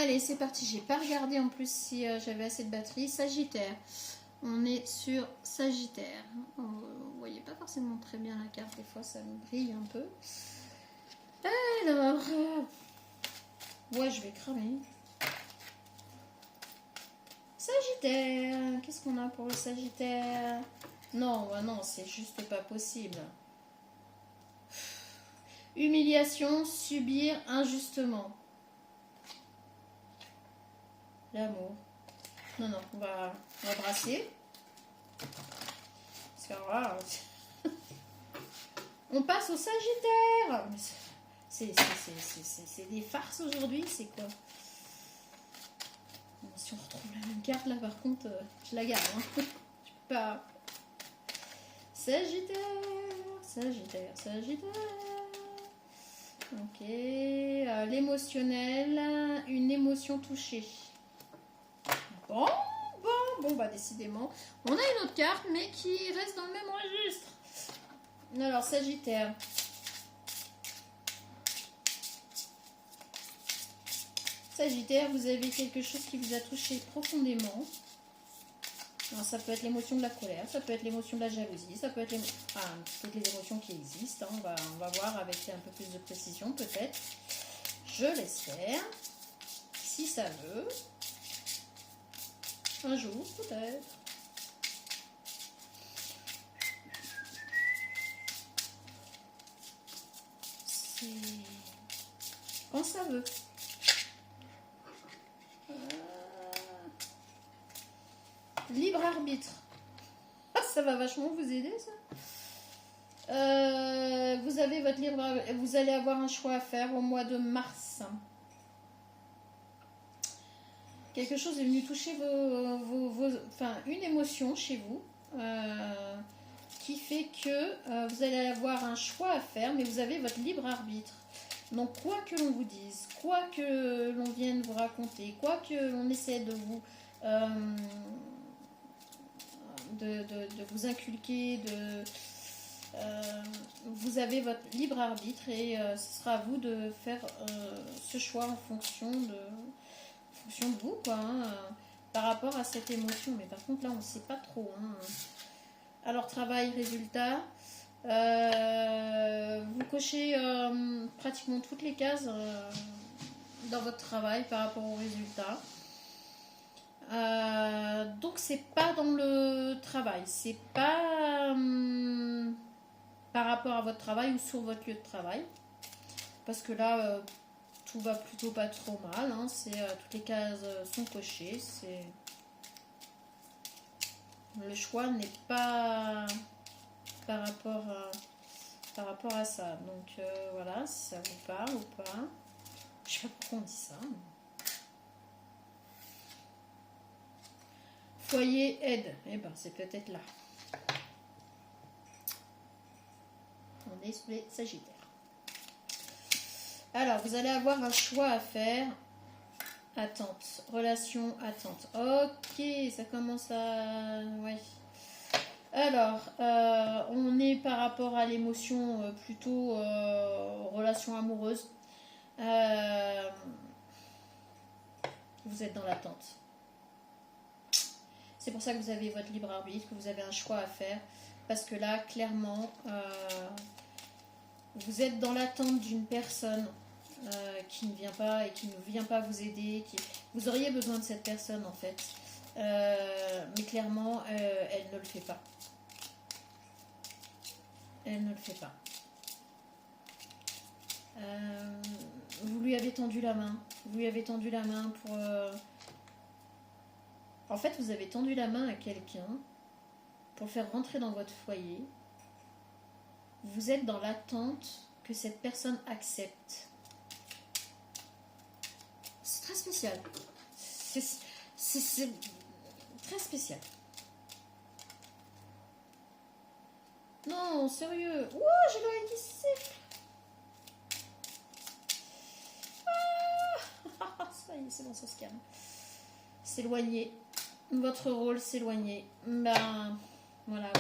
Allez, c'est parti. J'ai pas regardé en plus si j'avais assez de batterie. Sagittaire. On est sur Sagittaire. Vous voyez pas forcément très bien la carte. Des fois, ça me brille un peu. Alors, ouais, je vais cramer. Sagittaire. Qu'est-ce qu'on a pour le Sagittaire? Non, bah non, c'est juste pas possible. Humiliation, subir injustement. L'amour. Non, non, on va brasser. Parce que alors là, on passe au Sagittaire. C'est des farces aujourd'hui, c'est quoi? Bon, si on retrouve la même carte là, par contre, je la garde. Hein. Je peux pas. Sagittaire, Sagittaire, Sagittaire. Ok. L'émotionnel, une émotion touchée. Bon, bah décidément. On a une autre carte, mais qui reste dans le même registre. Alors, Sagittaire. Sagittaire, vous avez quelque chose qui vous a touché profondément. Alors, ça peut être l'émotion de la colère, ça peut être l'émotion de la jalousie, ça peut être toutes les émotions qui existent. Hein. On va voir avec un peu plus de précision, peut-être. Je laisse faire. Si ça veut. Un jour, peut-être. C'est quand ça veut. Libre arbitre. Ah, ça va vachement vous aider, ça. Vous avez votre libre arbitre. Vous allez avoir un choix à faire au mois de mars. Quelque chose est venu toucher une émotion chez vous qui fait que vous allez avoir un choix à faire, mais vous avez votre libre arbitre. Donc, quoi que l'on vous dise, quoi que l'on vienne vous raconter, quoi que l'on essaie de vous de vous inculquer, vous avez votre libre arbitre et ce sera à vous de faire ce choix en fonction de vous, quoi, hein, par rapport à cette émotion. Mais par contre, là, on ne sait pas trop. Hein. Alors, travail, résultat. Vous cochez pratiquement toutes les cases dans votre travail par rapport au résultat. Donc c'est pas dans le travail, c'est pas par rapport à votre travail ou sur votre lieu de travail, parce que là tout va plutôt pas trop mal, hein. Toutes les cases sont cochées, le choix n'est pas par rapport à ça. Donc voilà, si ça vous parle ou pas, je sais pas pourquoi on dit ça. Foyer, aide. Eh ben, c'est peut-être là. On est sur les Sagittaires. Alors, vous allez avoir un choix à faire. Attente. Relation, attente. Ok, ça commence à... Ouais. Alors, on est par rapport à l'émotion plutôt relation amoureuse. Vous êtes dans l'attente. C'est pour ça que vous avez votre libre arbitre, que vous avez un choix à faire. Parce que là, clairement, vous êtes dans l'attente d'une personne qui ne vient pas et qui ne vient pas vous aider. Vous auriez besoin de cette personne, en fait. Mais clairement, elle ne le fait pas. Elle ne le fait pas. Vous lui avez tendu la main. Vous lui avez tendu la main pour... En fait, vous avez tendu la main à quelqu'un pour le faire rentrer dans votre foyer. Vous êtes dans l'attente que cette personne accepte. C'est très spécial. C'est très spécial. Non, sérieux. Ouh, j'ai l'oreille qui siffle. Ah, ça y est, c'est bon, ça se calme. S'éloigner. Votre rôle, s'éloigner. Ben, voilà.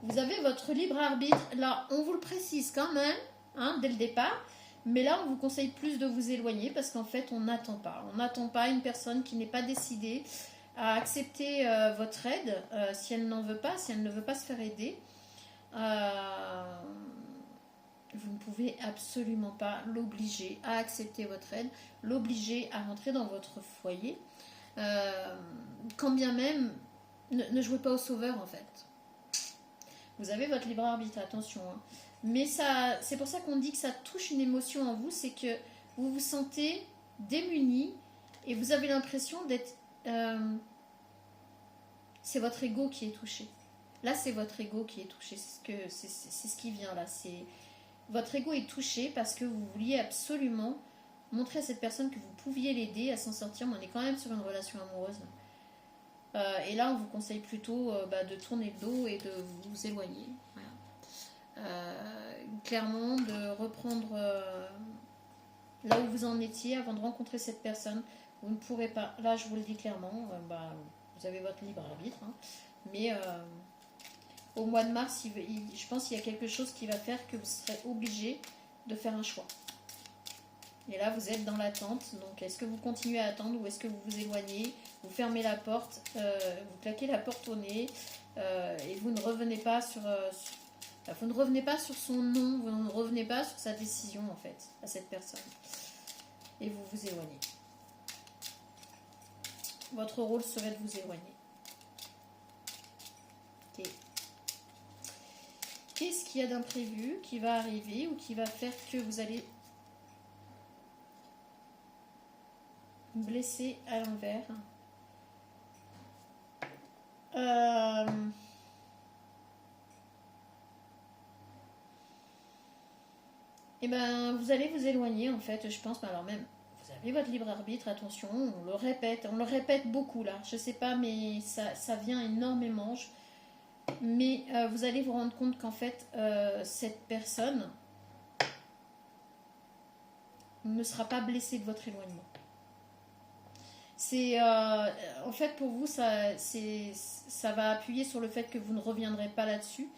Vous avez votre libre arbitre. Là, on vous le précise quand même, hein, dès le départ. Mais là, on vous conseille plus de vous éloigner parce qu'en fait, on n'attend pas. On n'attend pas une personne qui n'est pas décidée à accepter votre aide si elle n'en veut pas, si elle ne veut pas se faire aider. Vous ne pouvez absolument pas l'obliger à accepter votre aide, l'obliger à rentrer dans votre foyer. Quand bien même, ne jouez pas au sauveur en fait. Vous avez votre libre arbitre, attention. Hein. Mais ça, c'est pour ça qu'on dit que ça touche une émotion en vous, c'est que vous vous sentez démuni et vous avez l'impression d'être... c'est votre ego qui est touché. Là, c'est votre ego qui est touché. C'est ce qui vient là. Votre ego est touché parce que vous vouliez absolument montrer à cette personne que vous pouviez l'aider à s'en sortir, mais on est quand même sur une relation amoureuse. Et là, on vous conseille plutôt de tourner le dos et de vous éloigner. Voilà. Clairement, de reprendre là où vous en étiez avant de rencontrer cette personne. Vous ne pourrez pas, là je vous le dis clairement, vous avez votre libre arbitre, hein, mais au mois de mars, je pense qu'il y a quelque chose qui va faire que vous serez obligé de faire un choix. Et là, vous êtes dans l'attente. Donc, est-ce que vous continuez à attendre ou est-ce que vous vous éloignez? Vous fermez la porte, vous claquez la porte au nez et vous ne revenez pas sur son nom, vous ne revenez pas sur sa décision, en fait, à cette personne. Et vous vous éloignez. Votre rôle serait de vous éloigner. Ok. Qu'est-ce qu'il y a d'imprévu qui va arriver ou qui va faire que vous allez blesser à l'envers? Et vous allez vous éloigner en fait, je pense. Alors même, vous avez votre libre arbitre, attention, on le répète beaucoup là. Je sais pas, mais ça vient énormément. Mais vous allez vous rendre compte qu'en fait, cette personne ne sera pas blessée de votre éloignement. C'est en fait pour vous, ça va appuyer sur le fait que vous ne reviendrez pas là-dessus.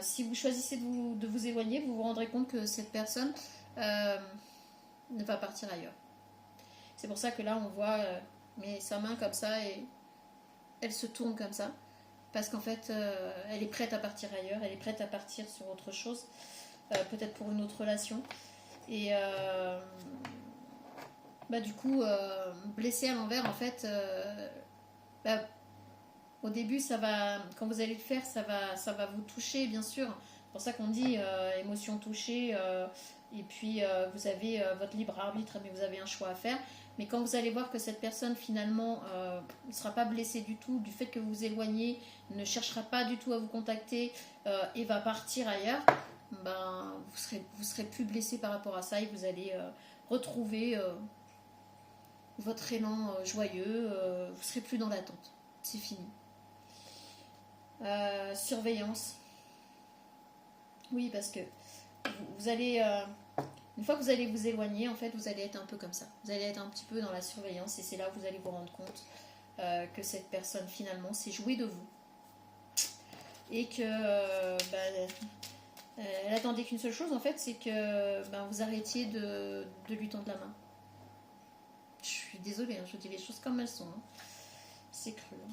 Si vous choisissez de vous éloigner, vous vous rendrez compte que cette personne ne va partir ailleurs. C'est pour ça que là, on voit mais sa main comme ça et elle se tourne comme ça. Parce qu'en fait, elle est prête à partir ailleurs, elle est prête à partir sur autre chose, peut-être pour une autre relation. Et du coup, blessé à l'envers, en fait, au début, quand vous allez le faire, ça va vous toucher, bien sûr. C'est pour ça qu'on dit émotion touchée, et puis vous avez votre libre arbitre, mais vous avez un choix à faire. Mais quand vous allez voir que cette personne, finalement, ne sera pas blessée du tout, du fait que vous vous éloignez, ne cherchera pas du tout à vous contacter et va partir ailleurs, vous serez plus blessé par rapport à ça et vous allez retrouver votre élan joyeux, vous serez plus dans l'attente. C'est fini. Surveillance. Oui, parce que vous allez... une fois que vous allez vous éloigner, en fait, vous allez être un peu comme ça. Vous allez être un petit peu dans la surveillance et c'est là où vous allez vous rendre compte que cette personne, finalement, s'est jouée de vous. Et que elle attendait qu'une seule chose, en fait, c'est que vous arrêtiez de lui tendre la main. Je suis désolée, hein, je dis les choses comme elles sont. Hein. C'est cru. Hein.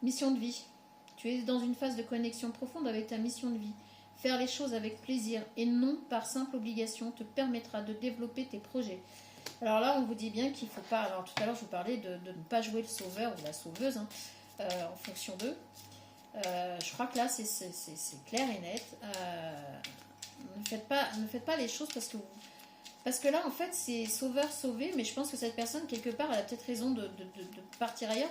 Mission de vie. Tu es dans une phase de connexion profonde avec ta mission de vie. Faire les choses avec plaisir et non par simple obligation te permettra de développer tes projets. Alors là, on vous dit bien qu'il ne faut pas... Alors tout à l'heure, je vous parlais de ne pas jouer le sauveur ou la sauveuse en fonction d'eux. Je crois que là, c'est clair et net. Ne faites pas les choses parce que là, en fait, c'est sauveur-sauvé, mais je pense que cette personne, quelque part, elle a peut-être raison de partir ailleurs.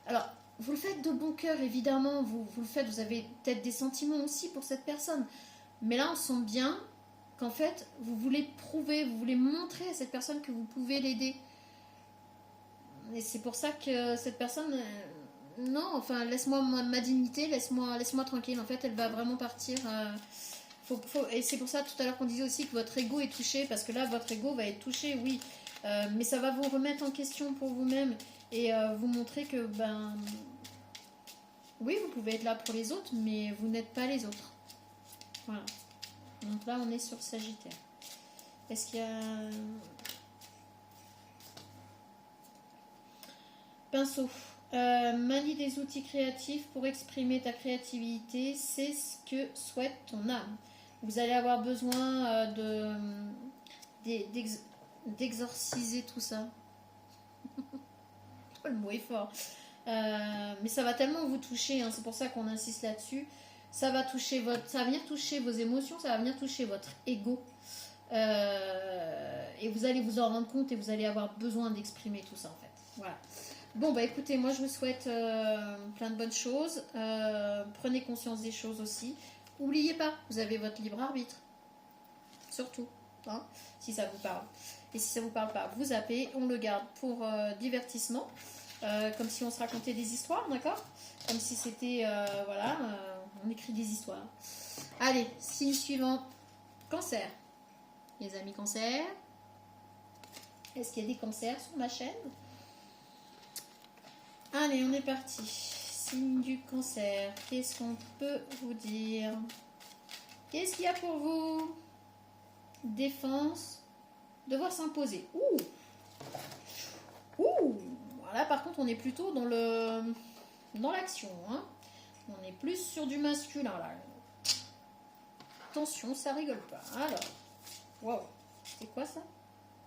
Alors, vous le faites de bon cœur, évidemment, vous le faites, vous avez peut-être des sentiments aussi pour cette personne. Mais là, on sent bien qu'en fait, vous voulez prouver, vous voulez montrer à cette personne que vous pouvez l'aider. Et c'est pour ça que cette personne... non, enfin, laisse-moi ma dignité, laisse-moi tranquille. En fait, elle va vraiment partir... et c'est pour ça, tout à l'heure, qu'on disait aussi que votre ego est touché, parce que là, votre ego va être touché, oui. Mais ça va vous remettre en question pour vous-même et vous montrer que, oui, vous pouvez être là pour les autres, mais vous n'êtes pas les autres. Voilà. Donc là, on est sur Sagittaire. Est-ce qu'il y a... Pinceau. Manie des outils créatifs pour exprimer ta créativité. C'est ce que souhaite ton âme. Vous allez avoir besoin d'exorciser tout ça. Le mot est fort. Mais ça va tellement vous toucher, hein, c'est pour ça qu'on insiste là-dessus. Ça va venir toucher vos émotions, ça va venir toucher votre ego. Et vous allez vous en rendre compte et vous allez avoir besoin d'exprimer tout ça en fait. Voilà. Bon bah écoutez, moi je vous souhaite plein de bonnes choses. Prenez conscience des choses aussi. N'oubliez pas, vous avez votre libre arbitre. Surtout, hein, si ça vous parle. Et si ça vous parle pas, vous zappez, on le garde pour divertissement. Comme si on se racontait des histoires, d'accord? Comme si c'était, voilà, on écrit des histoires. Allez, signe suivant, Cancer. Les amis Cancer. Est-ce qu'il y a des cancers sur ma chaîne? Allez, on est parti. Signe du Cancer. Qu'est-ce qu'on peut vous dire? Qu'est-ce qu'il y a pour vous? Défense. Devoir s'imposer. Ouh! Ouh! Là, par contre, on est plutôt dans l'action. Hein. On est plus sur du masculin, là. Attention, ça rigole pas. Alors, waouh, c'est quoi ça?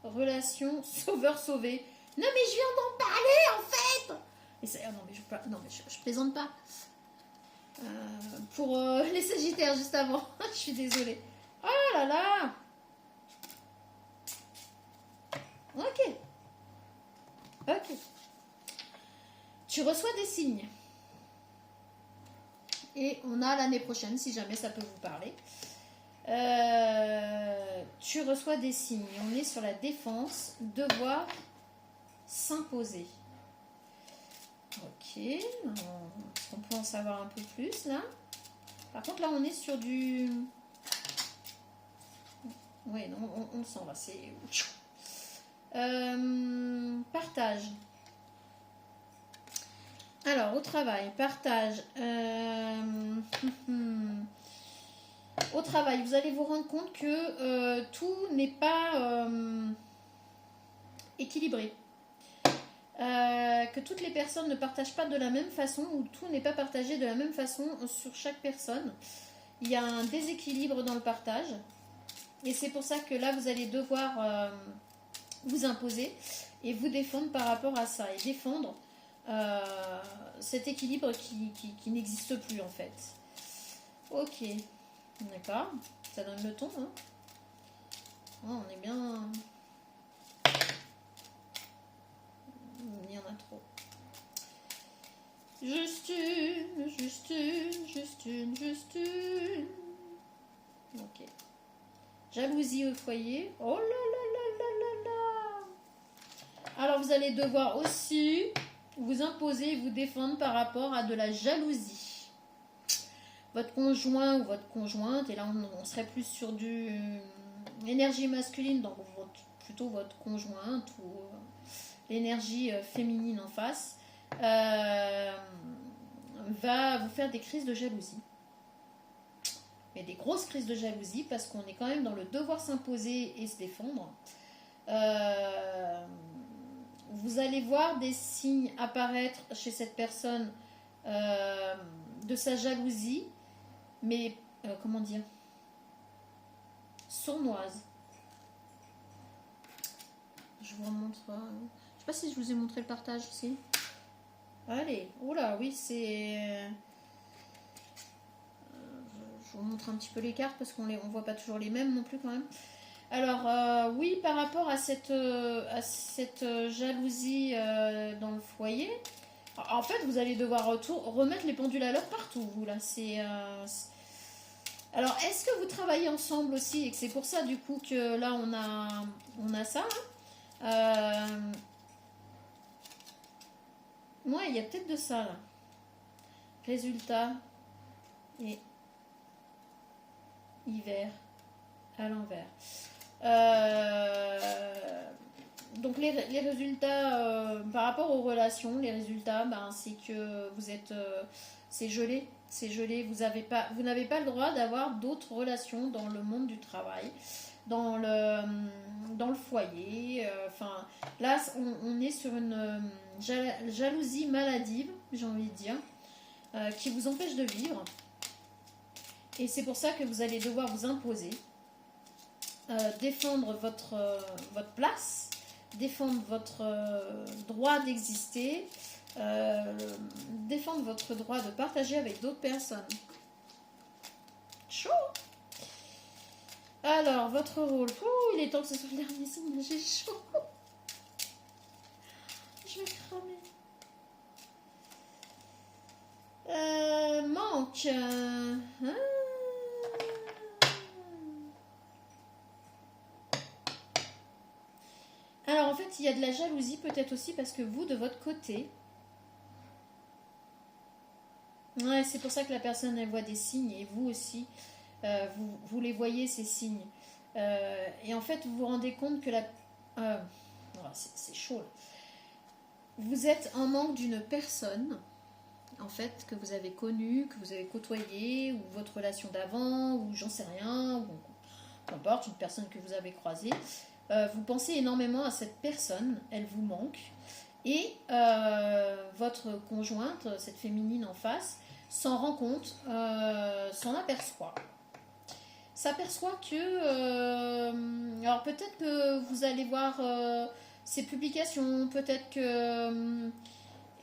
Relation sauveur-sauvé. Non, mais je viens d'en parler, en fait. Et ça, non, mais je plaisante pas. Pour les Sagittaires, juste avant. Je suis désolée. Oh là là. Ok. Ok. Tu reçois des signes. Et on a l'année prochaine, si jamais ça peut vous parler. Tu reçois des signes. On est sur la défense. Devoir s'imposer. Ok. On peut en savoir un peu plus là. Par contre, là, on est sur du... Oui, non, on le sent là. C'est... Partage. Alors, au travail, partage. Au travail, vous allez vous rendre compte que tout n'est pas équilibré. Que toutes les personnes ne partagent pas de la même façon ou tout n'est pas partagé de la même façon sur chaque personne. Il y a un déséquilibre dans le partage. Et c'est pour ça que là, vous allez devoir vous imposer et vous défendre par rapport à ça. Et défendre cet équilibre qui n'existe plus en fait. Ok, d'accord, ça donne le ton. Hein. Oh, on est bien... Il y en a trop. Juste une. Ok. Jalousie au foyer. Oh là là là là là là. Alors vous allez devoir aussi vous imposer et vous défendre par rapport à de la jalousie. Votre conjoint ou votre conjointe, et là on serait plus sur du énergie masculine, donc plutôt votre conjointe ou l'énergie féminine en face, va vous faire des crises de jalousie. Mais des grosses crises de jalousie parce qu'on est quand même dans le devoir s'imposer et se défendre. Vous allez voir des signes apparaître chez cette personne de sa jalousie, mais comment dire, sournoise. Je vous remontre. Je sais pas si je vous ai montré le partage ici. Allez, oula, oui, c'est. Je vous montre un petit peu les cartes parce qu'on voit pas toujours les mêmes non plus quand même. Alors, oui, par rapport à cette jalousie dans le foyer, en fait, vous allez devoir remettre les pendules à l'heure partout, vous, là. Alors, est-ce que vous travaillez ensemble aussi et que c'est pour ça, du coup, que là, on a ça, hein. Ouais, il y a peut-être de ça, là. Résultat et hiver à l'envers. Donc les résultats par rapport aux relations, les résultats, ben, c'est que vous êtes, c'est gelé. Vous n'avez pas le droit d'avoir d'autres relations dans le monde du travail, dans dans le foyer. Enfin, là, on est sur une jalousie maladive, j'ai envie de dire, qui vous empêche de vivre. Et c'est pour ça que vous allez devoir vous imposer, défendre votre place, défendre votre droit d'exister, défendre votre droit de partager avec d'autres personnes. Chaud. Alors, votre rôle. Ouh, il est temps que ce soit le dernier signe, j'ai chaud. Je vais cramer. Manque. Alors en fait, il y a de la jalousie peut-être aussi parce que vous, de votre côté, ouais, c'est pour ça que la personne, elle voit des signes et vous aussi, vous les voyez, ces signes. Et en fait, vous vous rendez compte que c'est chaud là. Vous êtes en manque d'une personne, en fait, que vous avez connue, que vous avez côtoyée, ou votre relation d'avant, ou j'en sais rien, ou peu importe, une personne que vous avez croisée. Vous pensez énormément à cette personne, elle vous manque, et votre conjointe, cette féminine en face, s'en rend compte, s'en aperçoit. S'aperçoit que, alors peut-être que vous allez voir ses publications, peut-être que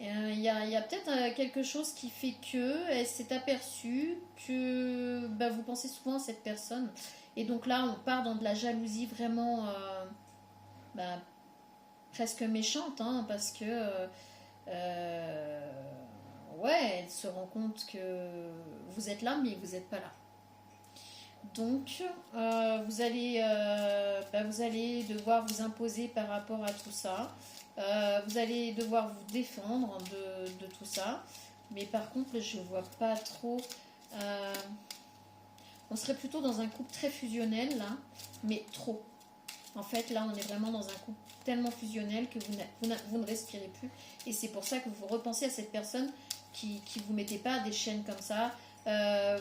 il y a peut-être quelque chose qui fait que elle s'est aperçue que bah, vous pensez souvent à cette personne. Et donc là, on part dans de la jalousie vraiment bah, presque méchante, hein, parce que ouais, elle se rend compte que vous êtes là, mais vous n'êtes pas là. Donc, vous allez devoir vous imposer par rapport à tout ça. Vous allez devoir vous défendre de tout ça. Mais par contre, je vois pas trop. On serait plutôt dans un couple très fusionnel, là, mais trop. En fait, là, on est vraiment dans un couple tellement fusionnel que vous ne respirez plus. Et c'est pour ça que vous repensez à cette personne qui vous mettait pas des chaînes comme ça.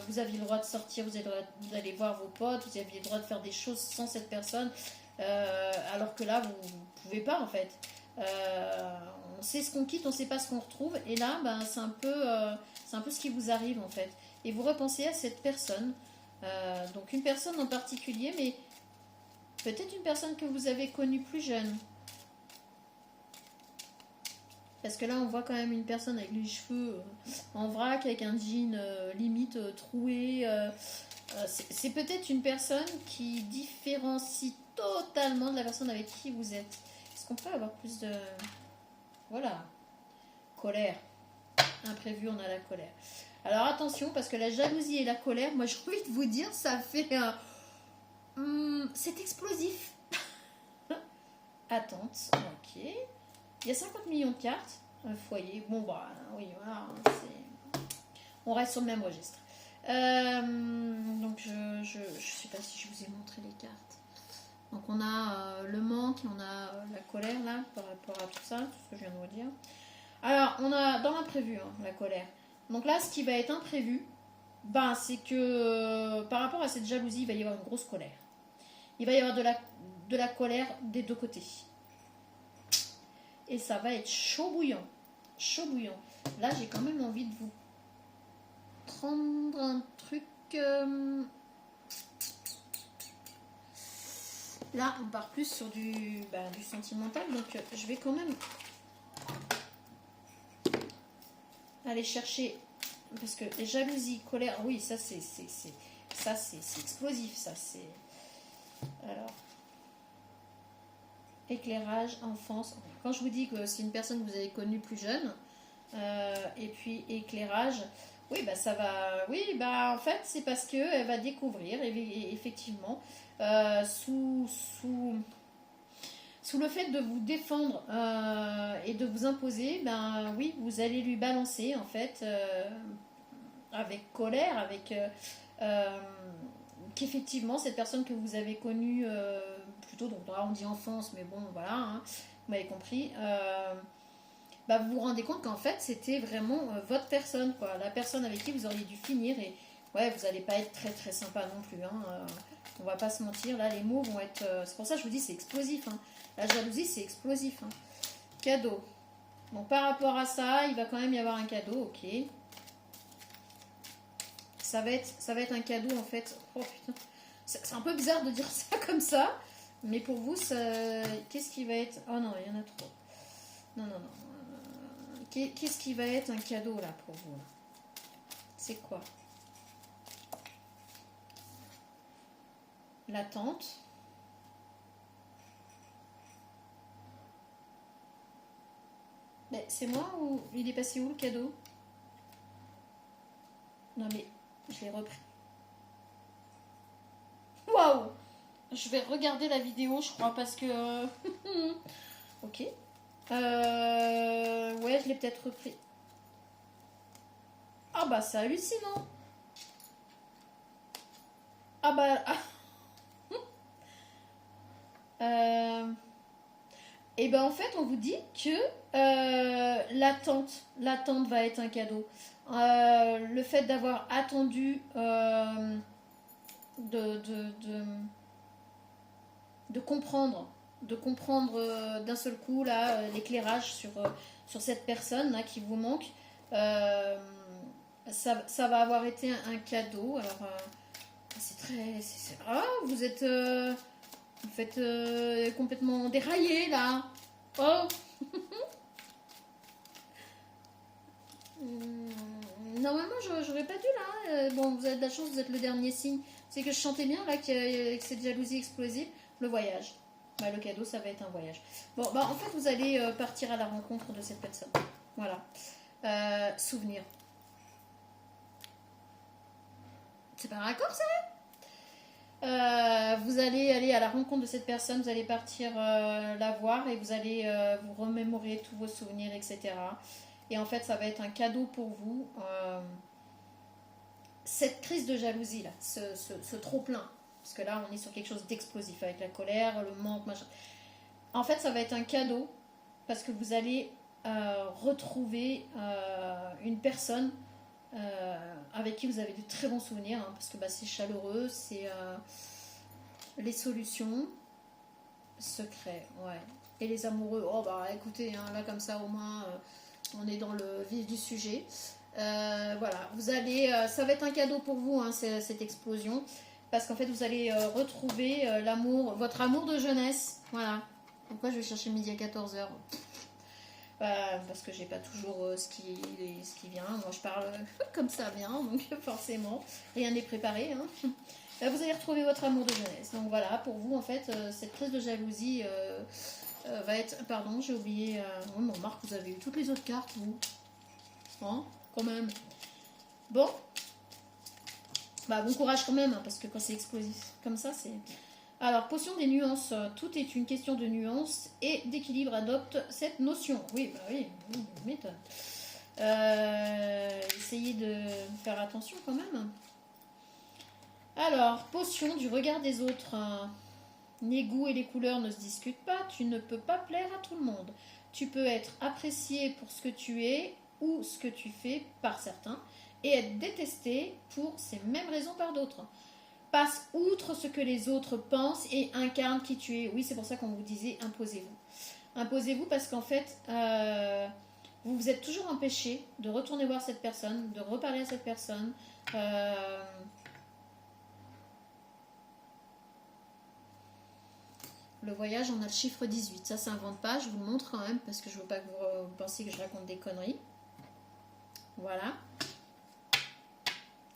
Vous aviez le droit de sortir, vous avez le droit d'aller voir vos potes, vous aviez le droit de faire des choses sans cette personne, alors que là, vous ne pouvez pas, en fait. On sait ce qu'on quitte, on ne sait pas ce qu'on retrouve. Et là, ben, c'est un peu ce qui vous arrive, en fait. Et vous repensez à cette personne. Donc une personne en particulier, mais peut-être une personne que vous avez connue plus jeune. Parce que là, on voit quand même une personne avec les cheveux en vrac, avec un jean limite troué. C'est peut-être une personne qui différencie totalement de la personne avec qui vous êtes. Est-ce qu'on peut avoir plus de... Voilà. Colère. Imprévu, on a la colère. Alors attention, parce que la jalousie et la colère, moi j'ai envie de vous dire, ça fait c'est explosif. Attente, ok. Il y a 50 millions de cartes, un foyer. Bon, bah oui, voilà. On reste sur le même registre. Donc je sais pas si je vous ai montré les cartes. Donc on a le manque, on a la colère là, par rapport à tout ça, tout ce que je viens de vous dire. Alors, on a dans l'imprévu, hein, la colère. Donc là, ce qui va être imprévu, ben, c'est que par rapport à cette jalousie, il va y avoir une grosse colère. Il va y avoir de la colère des deux côtés. Et ça va être chaud bouillant. Chaud bouillant. Là, j'ai quand même envie de vous prendre un truc... Là, on part plus sur du sentimental. Donc, je vais quand même aller chercher... Parce que jalousie, colère, oui, ça c'est explosif, ça c'est... Alors, éclairage, enfance. Quand je vous dis que c'est une personne que vous avez connue plus jeune, et puis éclairage, oui, bah ça va... Oui, bah en fait, c'est parce qu'elle va découvrir, effectivement, sous le fait de vous défendre et de vous imposer, ben oui, vous allez lui balancer, en fait, avec colère, avec... qu'effectivement, cette personne que vous avez connue plutôt, donc là on dit enfance, mais bon voilà, hein, vous m'avez compris. Bah, vous vous rendez compte qu'en fait c'était vraiment votre personne, quoi, la personne avec qui vous auriez dû finir, et ouais, vous n'allez pas être très très sympa non plus, hein, on va pas se mentir, là les mots vont être, c'est pour ça que je vous dis c'est explosif, hein. La jalousie c'est explosif, hein. Cadeau, donc par rapport à ça il va quand même y avoir un cadeau, ok, ça va être un cadeau en fait, oh putain, c'est un peu bizarre de dire ça comme ça, mais pour vous, qu'est-ce qui va être, oh non il y en a trop, non non non, qu'est-ce qui va être un cadeau là pour vous là? C'est quoi? L'attente. Mais c'est moi ou il est passé où le cadeau? Non mais je l'ai repris. Waouh! Je vais regarder la vidéo, je crois, parce que... ok. Ouais, je l'ai peut-être repris. Ah bah c'est hallucinant. Ah bah... Et ben en fait, on vous dit que l'attente va être un cadeau. Le fait d'avoir attendu de, de, de, de comprendre d'un seul coup là l'éclairage sur cette personne là qui vous manque, euh, ça va avoir été un cadeau. Alors c'est très, ah, vous êtes vous faites complètement dérailler là. Oh. Normalement, j'aurais pas dû là. Bon, vous avez de la chance, vous êtes le dernier signe. C'est que je chantais bien là que cette jalousie explosive. Le voyage. Bah, le cadeau, ça va être un voyage. Bon, bah en fait, vous allez partir à la rencontre de cette personne. Voilà. Souvenir. C'est pas un raccord ça? Vous allez aller à la rencontre de cette personne, vous allez partir la voir et vous allez vous remémorer tous vos souvenirs, etc. Et en fait, ça va être un cadeau pour vous. Cette crise de jalousie, là, ce trop-plein, parce que là, on est sur quelque chose d'explosif avec la colère, le manque, machin. En fait, ça va être un cadeau parce que vous allez retrouver une personne avec qui vous avez de très bons souvenirs, hein, parce que bah, c'est chaleureux, c'est les solutions, secrets, ouais. Et les amoureux, oh bah écoutez, hein, là comme ça au moins on est dans le vif du sujet. Voilà, vous allez, ça va être un cadeau pour vous, hein, cette explosion, parce qu'en fait vous allez retrouver l'amour, votre amour de jeunesse, voilà. Pourquoi je vais chercher midi à 14h? Parce que j'ai pas toujours ce qui vient. Moi je parle comme ça vient, donc forcément rien n'est préparé, hein. Vous allez retrouver votre amour de jeunesse. Donc voilà, pour vous en fait, cette crise de jalousie va être... Pardon, j'ai oublié... Oh, bon, Marc, vous avez eu toutes les autres cartes, vous. Hein, quand même. Bon. Bah bon courage quand même, hein, parce que quand c'est explosif comme ça, c'est... Alors, potion des nuances. Tout est une question de nuances et d'équilibre. Adopte cette notion. Oui, bah oui, m'étonne. Essayez de faire attention quand même. Alors, potion du regard des autres. Les goûts et les couleurs ne se discutent pas. Tu ne peux pas plaire à tout le monde. Tu peux être apprécié pour ce que tu es ou ce que tu fais par certains et être détesté pour ces mêmes raisons par d'autres. Passe outre ce que les autres pensent et incarne qui tu es. Oui, c'est pour ça qu'on vous disait imposez-vous. Imposez-vous parce qu'en fait, vous vous êtes toujours empêché de retourner voir cette personne, de reparler à cette personne. Le voyage, on a le chiffre 18. Ça s'invente pas, je vous le montre quand même parce que je veux pas que vous pensiez que je raconte des conneries. Voilà.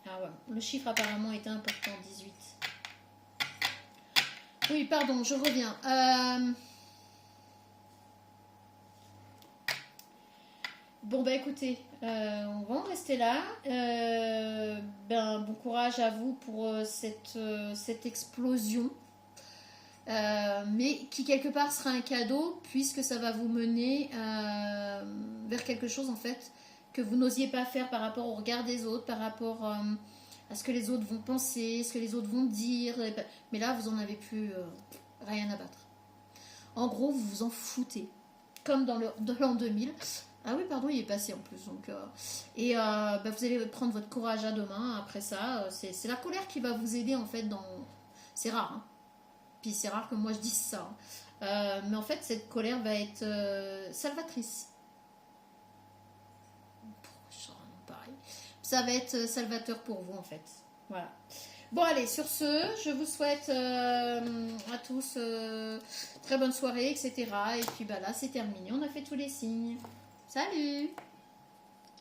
Ah ouais, le chiffre apparemment était important, 18. Oui, pardon, je reviens. Bon bah écoutez, on va en rester là. Bon courage à vous pour cette explosion. Mais qui quelque part sera un cadeau puisque ça va vous mener vers quelque chose en fait que vous n'osiez pas faire par rapport au regard des autres, par rapport à ce que les autres vont penser, ce que les autres vont dire. Mais là, vous en avez plus. Rien à battre. En gros, vous vous en foutez. Comme dans l'an 2000. Ah oui, pardon, il est passé en plus. Donc, vous allez prendre votre courage à deux mains. Après ça, c'est la colère qui va vous aider en fait dans... C'est rare, hein. Puis c'est rare que moi je dise ça, hein. Mais en fait, cette colère va être salvatrice. Pareil. Ça va être salvateur pour vous en fait. Voilà. Bon allez, sur ce, je vous souhaite à tous très bonne soirée, etc. Et puis bah là, c'est terminé. On a fait tous les signes. Salut!